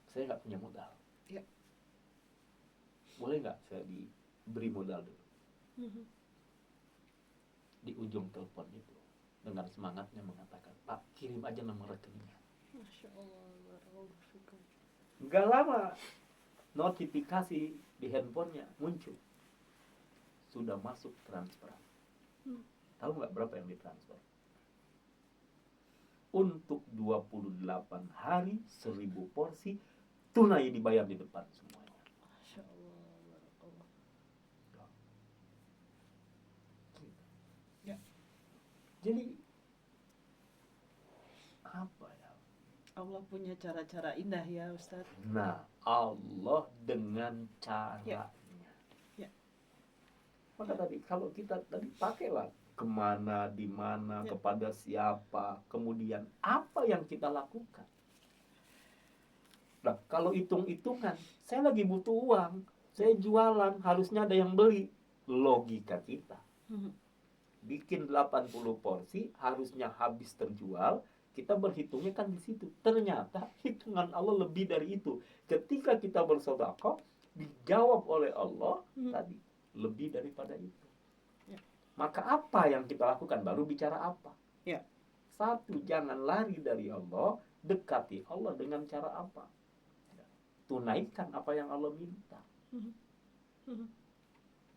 Saya nggak punya modal. Ya. Boleh nggak saya diberi modal dulu? Di ujung telepon itu dengan semangatnya mengatakan, Pak, kirim aja nomor rekeningnya. Masya Allah. Barakallahu fikum. Nggak lama notifikasi di handphonenya muncul, sudah masuk transfer. Tahu nggak berapa yang ditransfer? Untuk 28 hari 1000 porsi tunai dibayar di depan semuanya. Masya Allah. Barakallah. Ya. Jadi apa ya? Allah punya cara-cara indah ya Ustaz. Nah, Allah dengan caranya. Ya. Maka tadi kalau kita tadi pakailah kemana, di mana, Ya. kepada siapa, kemudian apa yang kita lakukan. Nah, kalau hitung-hitungan, saya lagi butuh uang, saya jualan, harusnya ada yang beli. Logika kita. Bikin 80 porsi, harusnya habis terjual, kita berhitungnya kan di situ. Ternyata hitungan Allah lebih dari itu. Ketika kita bersedekah, dijawab oleh Allah tadi lebih daripada itu. Ya. Maka apa yang kita lakukan? Baru bicara apa? Ya. Satu, jangan lari dari Allah, dekati Allah dengan cara apa? Tunaikan apa yang Allah minta.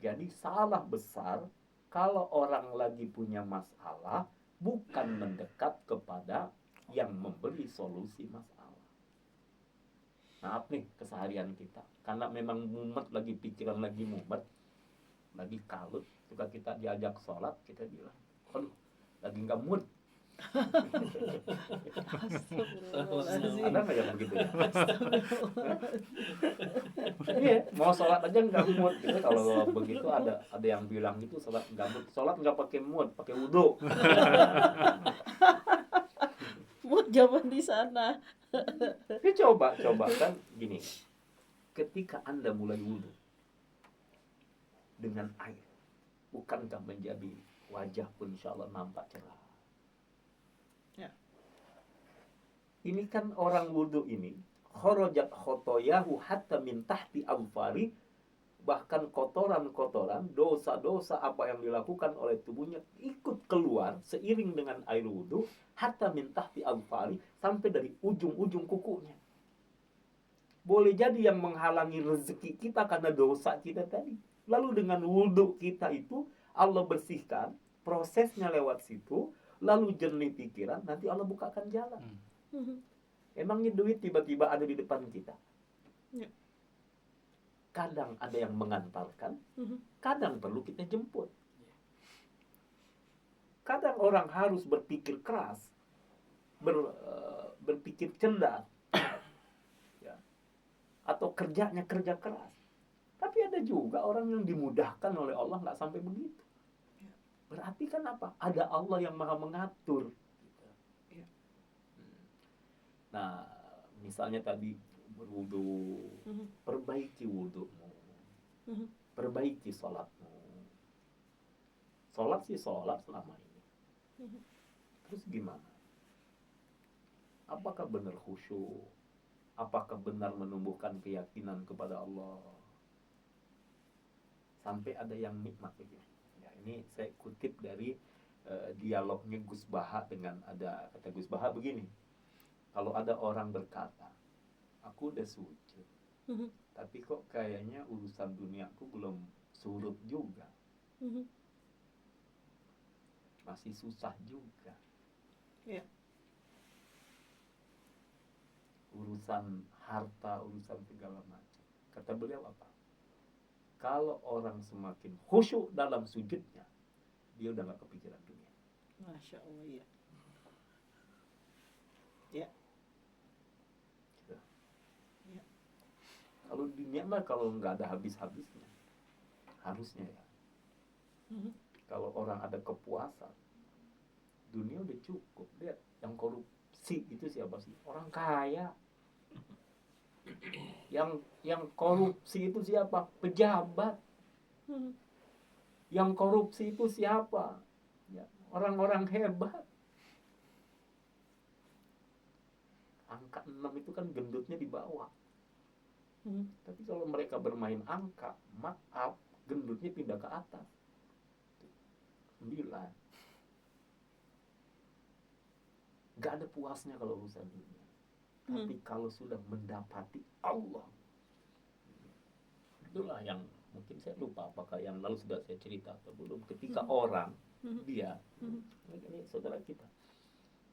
Jadi salah besar kalau orang lagi punya masalah, bukan mendekat kepada yang memberi solusi masalah. Maaf nih keseharian kita, karena memang mumet, lagi pikiran lagi mumet, lagi kalut, suka kita diajak sholat, kita bilang, aduh, lagi nggak mood. Astagfirullahaladzim. Ada nggak yang begitu ya? Iya, mau sholat aja nggak mood. Gitu. Kalau begitu ada yang bilang gitu, sholat nggak mood, sholat nggak pakai mood, pakai wudhu. Mood jawaban di sana. Ya, coba kan gini, ketika Anda mulai wudhu dengan air, bukankah menjadi wajah pun insya Allah nampak cerah? Ya. Ini kan orang wudhu ini, kharajat khotoyahu hatta min tahti alfari, bahkan kotoran-kotoran, dosa-dosa apa yang dilakukan oleh tubuhnya ikut keluar seiring dengan air wudhu, hatta min tahti alfari, sampai dari ujung-ujung kukunya. Boleh jadi yang menghalangi rezeki kita karena dosa kita tadi. Lalu dengan wudhu kita itu Allah bersihkan, prosesnya lewat situ, lalu jernih pikiran, nanti Allah bukakan jalan. Emangnya duit tiba-tiba ada di depan kita? Ya. Kadang ada yang mengantarkan, kadang perlu kita jemput. Kadang orang harus berpikir keras, berpikir cerdas, ya. Atau kerjanya kerja keras. Tapi ada juga orang yang dimudahkan oleh Allah nggak sampai begitu. Berarti kan apa? Ada Allah yang maha mengatur. Ya. Nah, misalnya tadi berwudu, perbaiki wudumu, perbaiki sholatmu. Sholat sih sholat selama ini. Terus gimana? Apakah benar khusyuk? Apakah benar menumbuhkan keyakinan kepada Allah? Sampai ada yang nikmat begini. Ya, ini saya kutip dari dialognya Gus Baha dengan ada kata Gus Baha begini. Kalau ada orang berkata, aku udah sujud, tapi kok kayaknya urusan duniaku belum surut juga, masih susah juga. Ya. Urusan harta, urusan segala macam. Kata beliau apa? Kalau orang semakin khusyuk dalam sujudnya, dia udah gak kepikiran dunia. Masya Allah, ya. Ya. Gitu. Ya. Kalau dunia mah kalau nggak ada habis-habisnya, harusnya ya. Kalau orang ada kepuasan, dunia udah cukup. Lihat yang korupsi itu siapa sih? Orang kaya. Yang korupsi itu siapa? Pejabat. Yang korupsi itu siapa? Ya, orang-orang hebat. Angka 6 itu kan gendutnya di bawah. Tapi kalau mereka bermain angka, maaf, gendutnya pindah ke atas. 9. Gak ada puasnya kalau urusan dunia. Tapi kalau sudah mendapati Allah, itulah yang mungkin saya lupa apakah yang lalu sudah saya cerita atau belum. Ketika orang dia, ini saudara kita,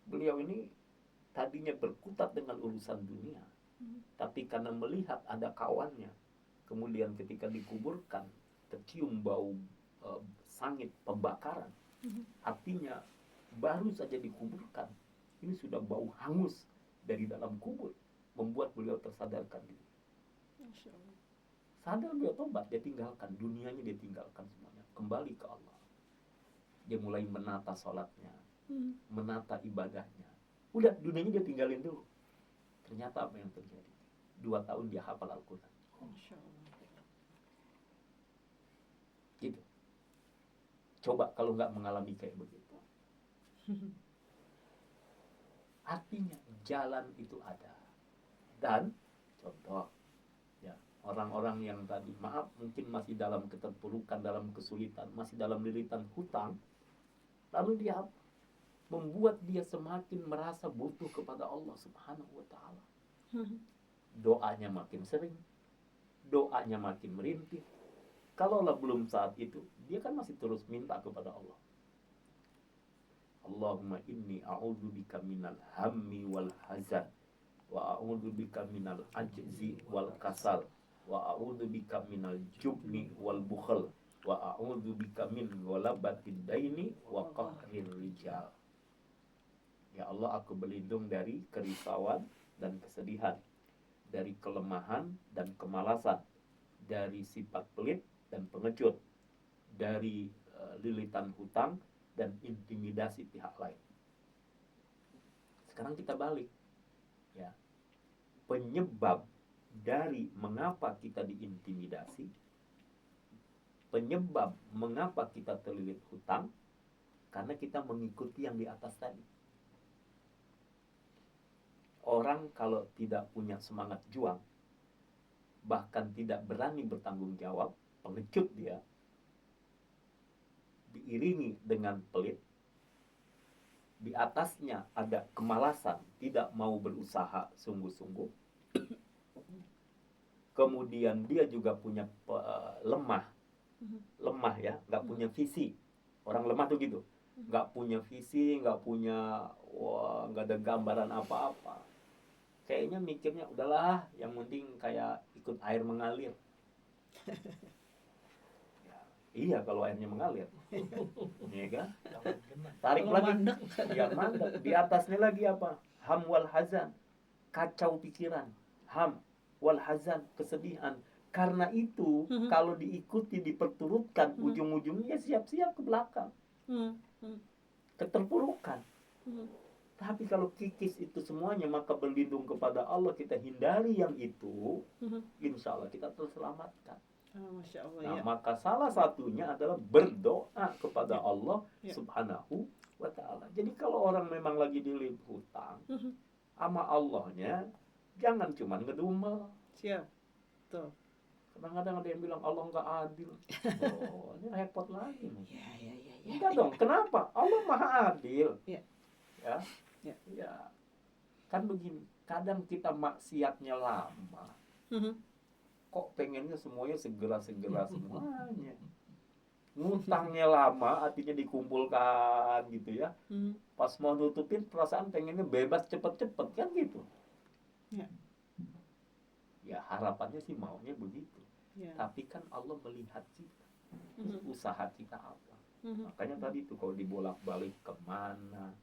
beliau ini tadinya berkutat dengan urusan dunia, tapi karena melihat ada kawannya, kemudian ketika dikuburkan tercium bau sangit pembakaran, artinya baru saja dikuburkan, ini sudah bau hangus dari dalam kubur, membuat beliau tersadarkan diri. Sadar beliau tobat, dia tinggalkan dunianya, dia tinggalkan semuanya, kembali ke Allah. Dia mulai menata sholatnya, menata ibadahnya. Udah, dunianya dia tinggalin dulu. Ternyata apa yang terjadi? 2 tahun dia hafal Al-Quran. Gitu. Coba kalau nggak mengalami kayak begitu. Artinya jalan itu ada. Dan contoh, ya, orang-orang yang tadi maaf mungkin masih dalam keterpurukan, dalam kesulitan, masih dalam lilitan hutang, lalu dia membuat dia semakin merasa butuh kepada Allah Subhanahu wa ta'ala. Doanya makin sering, doanya makin merintih. Kalaulah belum saat itu, dia kan masih terus minta kepada Allah. Allahumma inni a'udzubika minal hammi wal hazan, wa a'udzubika minal ajzi wal kasal, wa a'udzubika minal jubni wal bukhl, wa a'udzubika min ghalabatid daini wa qahrir rijal. Ya Allah, aku berlindung dari kerisauan dan kesedihan, dari kelemahan dan kemalasan, dari sifat pelit dan pengecut, dari lilitan hutang dan intimidasi pihak lain. Sekarang kita balik, ya. Penyebab dari mengapa kita diintimidasi, penyebab mengapa kita terlilit hutang, karena kita mengikuti yang di atas tadi. Orang kalau tidak punya semangat juang, bahkan tidak berani bertanggung jawab, pengecut dia, diiringi dengan pelit, di atasnya ada kemalasan, tidak mau berusaha sungguh-sungguh, kemudian dia juga punya lemah ya, nggak punya visi, Orang lemah tuh gitu, nggak punya visi, nggak punya, nggak ada gambaran apa-apa. Kayaknya mikirnya udahlah, yang penting kayak ikut air mengalir. Ya, iya kalau airnya mengalir, ya kan? Jangan kena. Tarik Kalau lagi, mandek. ya mandek. Di atasnya lagi apa? Ham wal hazan, kacau pikiran. Ham wal hazan, kesedihan. Karena itu kalau diikuti, diperturutkan, ujung-ujungnya siap-siap ke belakang, keterpurukan. Tapi kalau kikis itu semuanya, maka berlindung kepada Allah, kita hindari yang itu, insya Allah kita terselamatkan. Masya Allah Nah, ya. maka salah satunya adalah berdoa kepada Ya. Allah Ya. Subhanahu wa ta'ala. Jadi kalau orang memang lagi dililit hutang sama Allahnya, jangan cuma ngedumel. Siap. Tuh. Kadang-kadang ada yang bilang Allah nggak adil. Oh, ini repot lagi nih. Ya. Enggak dong, kenapa? Allah maha adil. Ya. Ya. Ya. Ya. Kan begini, kadang kita maksiatnya lama, kok pengennya semuanya segera-segera semuanya. Ngutangnya lama, artinya dikumpulkan gitu ya. Pas mau nutupin, perasaan pengennya bebas cepet-cepet, kan gitu. Ya. Ya harapannya sih maunya begitu. Ya. Tapi kan Allah melihat kita, usaha kita apa. Makanya tadi tuh kalau dibolak-balik kemana,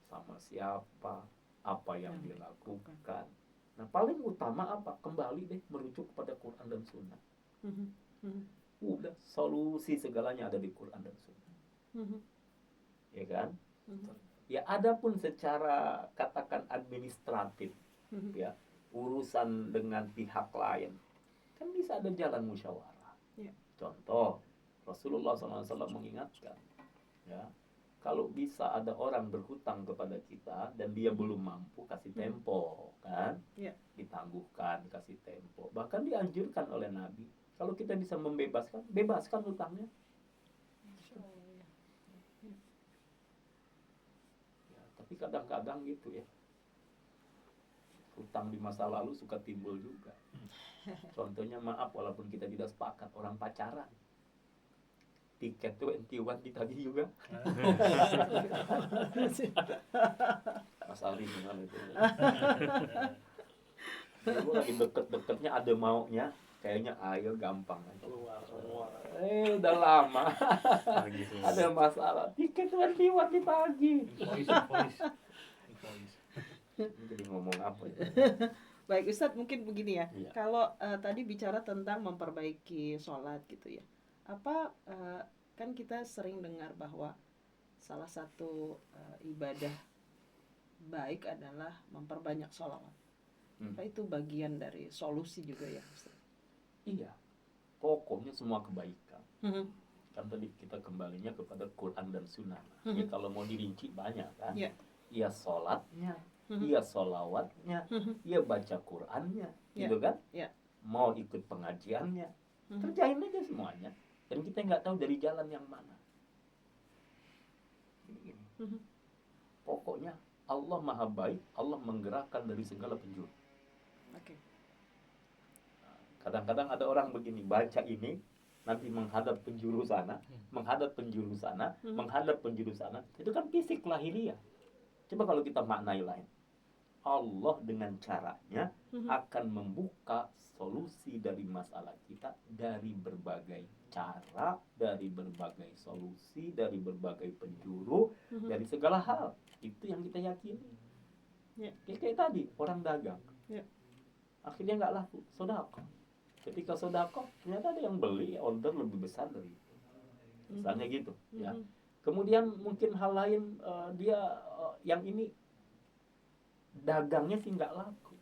sama siapa, apa yang dilakukan. Nah paling utama apa? Kembali deh merujuk kepada Quran dan Sunnah. Udah, solusi segalanya ada di Quran dan Sunnah. Ya kan? Ya adapun secara katakan administratif, ya urusan dengan pihak lain, kan bisa ada jalan musyawarah. Ya. Contoh, Rasulullah SAW mengingatkan, ya kalau bisa ada orang berhutang kepada kita dan dia belum mampu, kasih tempo, kan? Ya. Ditangguhkan, kasih tempo. Bahkan dianjurkan oleh Nabi, kalau kita bisa membebaskan, bebaskan hutangnya. Ya, tapi kadang-kadang gitu ya, hutang di masa lalu suka timbul juga. Contohnya maaf, walaupun kita tidak sepakat, orang pacaran, tiket 21 ditagih juga. Mas Aldi gimana itu? Dulu lagi deket-deketnya ada maunya, kayaknya ayo gampang aja. Keluar semua. Udah lama Lagi semua. ada masalah, tiket 21 ditagih. Invoice. Ini jadi ngomong apa ya? Baik Ustadz, mungkin begini ya. Iya. Kalau tadi bicara tentang memperbaiki sholat gitu ya. Apa kan kita sering dengar bahwa salah satu ibadah baik adalah memperbanyak sholawat. Apa itu bagian dari solusi juga ya Ustadz? Iya, pokoknya semua kebaikan. Kan tadi kita kembalinya kepada Quran dan Sunnah. Ya kalau mau dirinci banyak kan. Iya. Iya sholatnya, iya sholawatnya, iya baca Qurannya, gitu kan? Iya. Mau ikut pengajiannya, kerjain aja semuanya. Dan kita nggak tahu dari jalan yang mana. Gini. Pokoknya Allah maha baik, Allah menggerakkan dari segala penjuru. Oke. Kadang-kadang ada orang begini, baca ini, nanti menghadap penjuru sana, menghadap penjuru sana, menghadap penjuru sana. Itu kan fisik lahiriah. Coba kalau kita maknai lain. Allah dengan caranya akan membuka solusi dari masalah kita dari berbagai cara, dari berbagai solusi, dari berbagai penjuru, dari segala hal. Itu yang kita yakini. Ya. Kayak tadi, orang dagang. Ya. Akhirnya nggak laku, sedekah. Ketika sedekah, ternyata ada yang beli, order lebih besar dari itu. Misalnya gitu, ya. Kemudian mungkin hal lain, dia yang ini dagangnya sih nggak laku,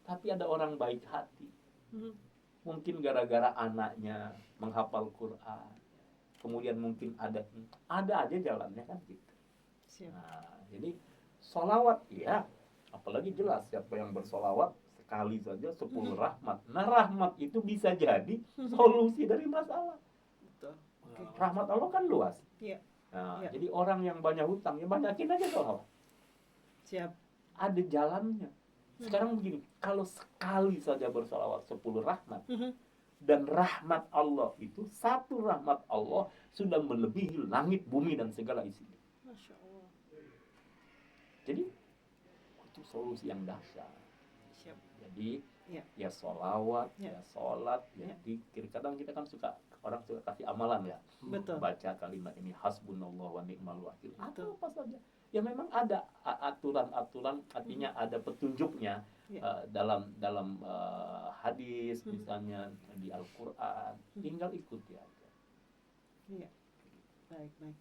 tapi ada orang baik hati. Mungkin gara-gara anaknya menghafal Quran, kemudian mungkin ada aja jalannya kan gitu. Siap. Nah, jadi sholawat ya, apalagi jelas siapa yang bersolawat sekali saja 10 rahmat. Nah rahmat itu bisa jadi solusi dari masalah. Betul. Oke. Rahmat Allah kan luas. Iya. Nah, Iya. jadi orang yang banyak hutang ya banyakin aja sholawat. Siap. Ada jalannya. Sekarang begini, kalau sekali saja bersolawat 10 rahmat, Dan rahmat Allah itu, satu rahmat Allah sudah melebihi langit, bumi, dan segala isinya. Masya Allah. Jadi itu solusi yang dahsyat. Siap. Jadi Ya. ya sholawat, Ya. ya sholat, ya Ya. zikir. Kadang kita kan orang suka kasih amalan ya. Betul. Baca kalimat ini, hasbunallah wa ni'mal wakil. Betul. Atau apa saja. Ya memang ada aturan-aturan, artinya ada petunjuknya Ya. dalam hadis, Hmm. misalnya di Al-Quran. Tinggal ikuti aja. Iya. Baik.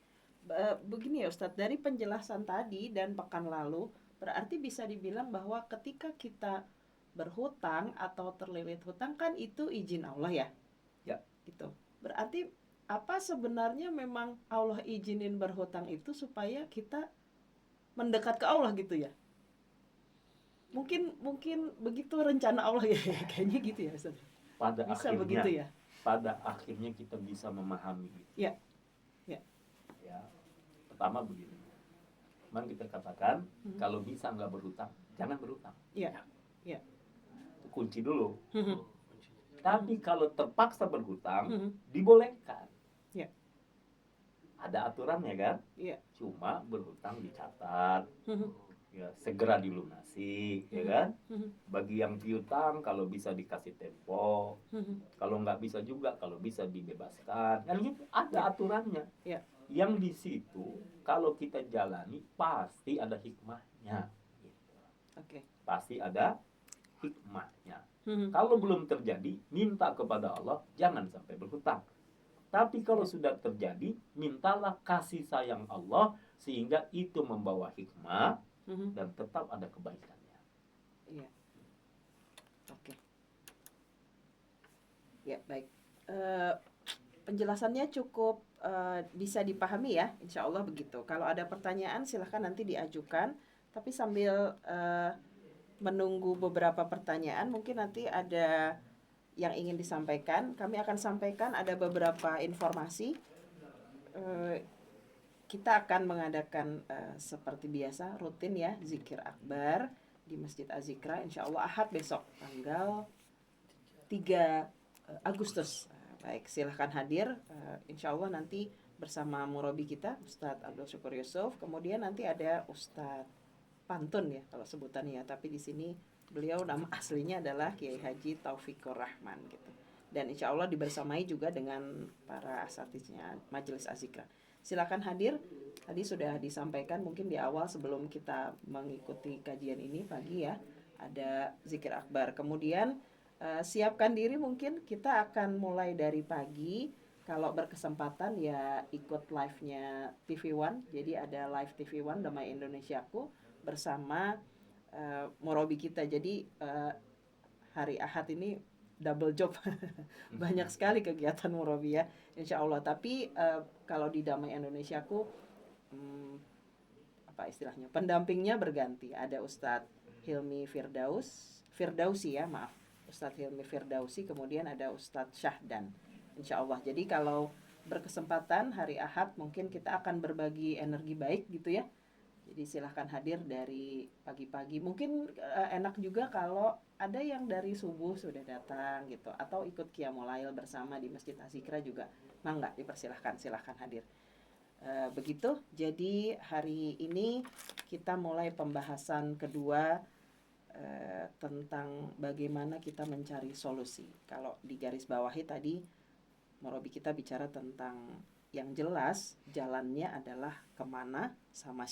Begini ya Ustadz, dari penjelasan tadi dan pekan lalu, berarti bisa dibilang bahwa ketika kita berhutang atau terlilit hutang kan itu izin Allah ya? Ya. Gitu. Berarti apa sebenarnya memang Allah izinin berhutang itu supaya kita mendekat ke Allah gitu ya? Mungkin begitu rencana Allah ya, kayaknya gitu ya Ustaz. Pada Bisa akhirnya, begitu ya? pada akhirnya kita bisa memahami. Ya. Ya. Ya. Pertama begini. Memang kita katakan Hmm. kalau bisa nggak berhutang, jangan berhutang. Iya. Iya. Itu kunci dulu. Hmm. Tapi kalau terpaksa berhutang, Hmm. dibolehkan. Ya. Ada aturannya kan? Iya. Cuma berhutang dicatat, Hmm. ya segera dilunasi, ya kan? Hmm. Bagi yang piutang kalau bisa dikasih tempo, Hmm. kalau nggak bisa juga kalau bisa dibebaskan. Kan gitu, ada Ya. aturannya. Ya. Yang di situ kalau kita jalani pasti ada hikmahnya. Gitu. Oke. Pasti ada hikmahnya. Hmm. Kalau belum terjadi, minta kepada Allah jangan sampai berhutang. Tapi kalau sudah terjadi, mintalah kasih sayang Allah sehingga itu membawa hikmah Hmm. dan tetap ada kebaikannya. Iya. Oke. Ya, baik. Penjelasannya cukup bisa dipahami ya, insya Allah begitu. Kalau ada pertanyaan silahkan nanti diajukan. Tapi sambil menunggu beberapa pertanyaan, mungkin nanti ada yang ingin disampaikan. Kami akan sampaikan ada beberapa informasi. Kita akan mengadakan seperti biasa rutin ya zikir akbar di Masjid Az-Zikra, insya Allah Ahad besok tanggal 3 Agustus. Baik, silahkan hadir. Insya Allah nanti bersama murabi kita Ustadz Abdul Syukur Yusuf. Kemudian nanti ada Ustadz Pantun ya kalau sebutannya, tapi di sini beliau nama aslinya adalah Kiai Haji Taufikur Rahman gitu. Dan insya Allah dibersamai juga dengan para asatidnya Majelis Az-Zikra. Silakan hadir. Tadi sudah disampaikan mungkin di awal sebelum kita mengikuti kajian ini pagi ya, ada zikir akbar. Kemudian siapkan diri, mungkin kita akan mulai dari pagi. Kalau berkesempatan ya ikut live-nya TV One. Jadi ada live TV One Damai Indonesiaku bersama murabi kita. Jadi hari Ahad ini double job. Banyak sekali kegiatan murabi ya, insya Allah. Tapi kalau di Damai Indonesiaku apa istilahnya, pendampingnya berganti. Ada Ustadz Hilmi Firdausi ya, maaf, Ustadz Hilmi Firdausi, kemudian ada Ustadz Syahdan, insya Allah. Jadi kalau berkesempatan hari Ahad mungkin kita akan berbagi energi baik gitu ya. Jadi silahkan hadir dari pagi-pagi. Mungkin enak juga kalau ada yang dari subuh sudah datang gitu, atau ikut Qiyamul Lail bersama di Masjid Az-Zikra juga, mangga dipersilahkan, silahkan hadir. Begitu. Jadi hari ini kita mulai pembahasan kedua tentang bagaimana kita mencari solusi. Kalau di garis bawahi tadi murabi kita bicara tentang yang jelas jalannya adalah kemana sama